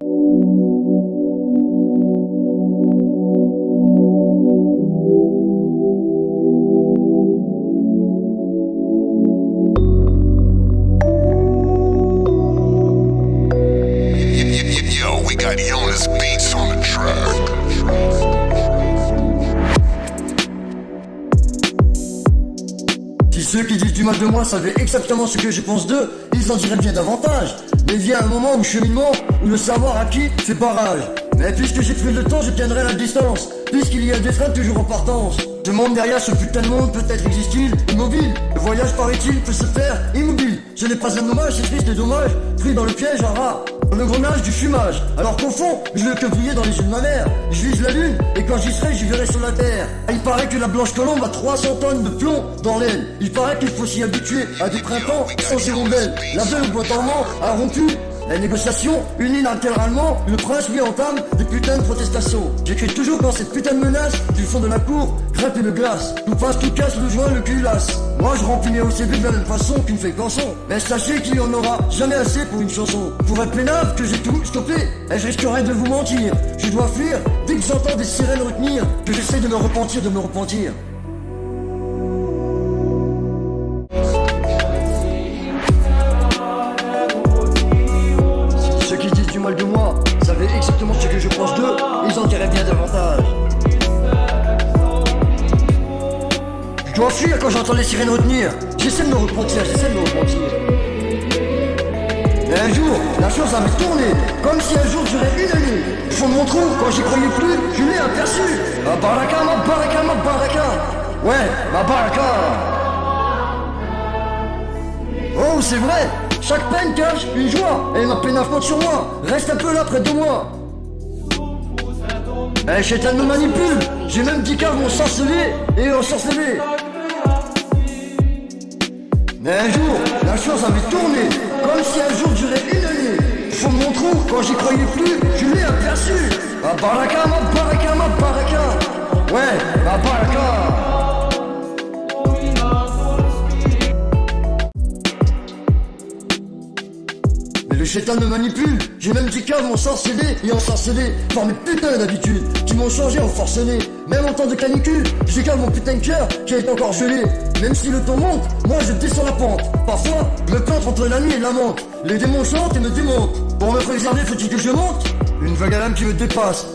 Yo, we got Jonas Beats on the track. Si ceux qui disent du mal de moi savaient exactement ce que je pense d'eux, ils en diraient bien davantage. Mais vient un moment où cheminement, où le savoir acquis fait barrage. Mais puisque j'ai pris le temps, je tiendrai la distance, puisqu'il y a des freins toujours en partance. Ce monde derrière ce putain de monde peut-être existe-t-il immobile. Le voyage paraît-il peut se faire immobile. Ce n'est pas un hommage, c'est triste et dommage, pris dans le piège à rat, dans le grenage du fumage. Alors qu'au fond, je veux que briller dans les yeux de ma mère. Je vise la lune, et quand j'y serai, j'y verrai sur la terre. Ah, il paraît que la blanche colombe a 300 tonnes de plomb dans l'aile. Il paraît qu'il faut s'y habituer à des printemps sans hirondelles. La belle au bois dormant a rompu la négociation, unilatéralement, le prince lui entame des putains de protestations. J'écris toujours dans cette putain de menace, du fond de la cour, grappe et de glace. Tout passe, tout casse, le joint, le culasse. Moi je remplis mes OCB de la même façon qu'une fake chanson. Mais sachez qu'il y en aura jamais assez pour une chanson. Pour être peinable que j'ai tout stoppé, et je risquerais de vous mentir. Je dois fuir, dès que j'entends des sirènes retenir, que j'essaie de me repentir, de me repentir. De moi, savaient exactement ce que je pense d'eux, ils en diraient bien davantage. Je dois fuir quand j'entends les sirènes retenir. J'essaie de me repentir, Et un jour, la chose avait tourné, comme si un jour j'aurais une année. Au fond de mon trou, quand j'y croyais plus, je l'ai aperçu. Ma baraka, ma baraka, ma baraka. Ouais, ma baraka. Oh, c'est vrai. Chaque peine cache une joie, et ma peine compte sur moi, reste un peu là près de moi. Eh, Chétan me manipule, j'ai même 10 caves ensorcelés et ensorcelés. Mais un jour, la chose avait tourné, comme si un jour durait une année. Au fond de mon trou, quand j'y croyais plus, je l'ai aperçu. Ma baraka, ma baraka, ma baraka. Ouais, ma baraka. Le chétan me manipule, j'ai même 10 caves ensorcelés et ensorcelés par mes putains d'habitudes qui m'ont changé en forcené. Même en temps de canicule, j'ai calme mon putain de cœur qui est encore gelé. Même si le temps monte, moi je descends la pente. Parfois, je me plante entre la nuit et la menthe. Les démons chantent et me démontent. Pour me préserver, faut-il que je monte? Une vague à l'âme qui me dépasse,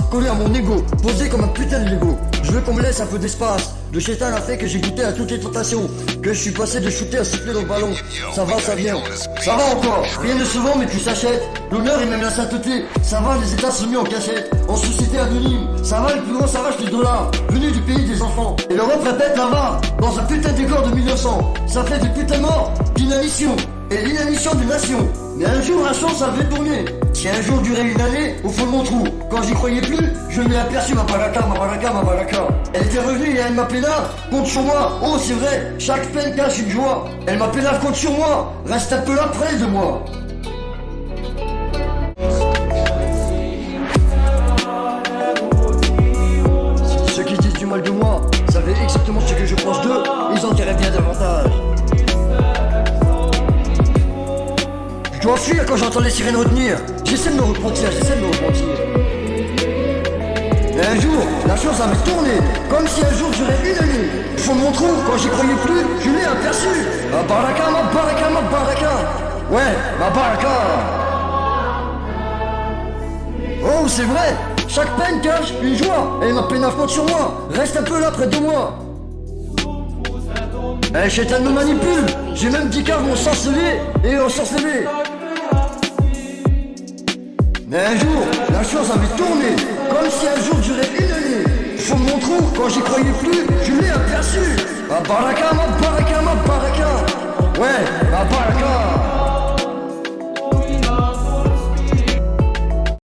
collée à mon ego, posée comme un putain de Lego. Je veux qu'on me laisse un peu d'espace. Le chétan a fait que j'ai goûté à toutes les tentations, que je suis passé de shooter à siffler dans le ballon. Ça va, ça vient, ça va encore. Rien de souvent mais tu s'achètes. L'honneur et même la sainteté, ça va, les états sont mis en cachette. En société anonyme, ça va, le plus grand s'arrache les dollars, venu du pays des enfants. Et l'Europe répète là-bas, dans un putain décor de 1900. Ça fait des putains morts, d'inanition, et l'inanition d'une nation. Mais un jour la chance avait tourné. Si un jour durait une année, au fond de mon trou, quand j'y croyais plus, je l'ai aperçu, ma baraka, ma baraka, ma baraka. Elle était revenue et elle m'appelait là, compte sur moi. Oh c'est vrai, chaque peine cache une joie. Elle m'appelait là, compte sur moi, reste un peu là près de moi. Ceux qui disent du mal de moi savaient exactement ce que je pense d'eux, ils en diraient bien davantage. Je dois fuir quand j'entends les sirènes retenir. J'essaie de me repentir, Et un jour, la chose avait tourné, comme si un jour j'aurais une année. Au fond de mon trou, quand j'y croyais plus, je l'ai aperçu. Ma baraka, ma baraka, ma baraka. Ouais, ma baraka. Oh, c'est vrai, chaque peine cache une joie, et ma peine compte sur moi, reste un peu là près de moi. Eh, Chétan me manipule, j'ai même 10 caves ensorcelés et ensorcelés. Mais un jour, la chose avait tourné, comme si un jour durait une année. Au fond de mon trou, quand j'y croyais plus, je l'ai aperçu. Ma baraka, ma baraka, ma baraka. Ouais, ma baraka.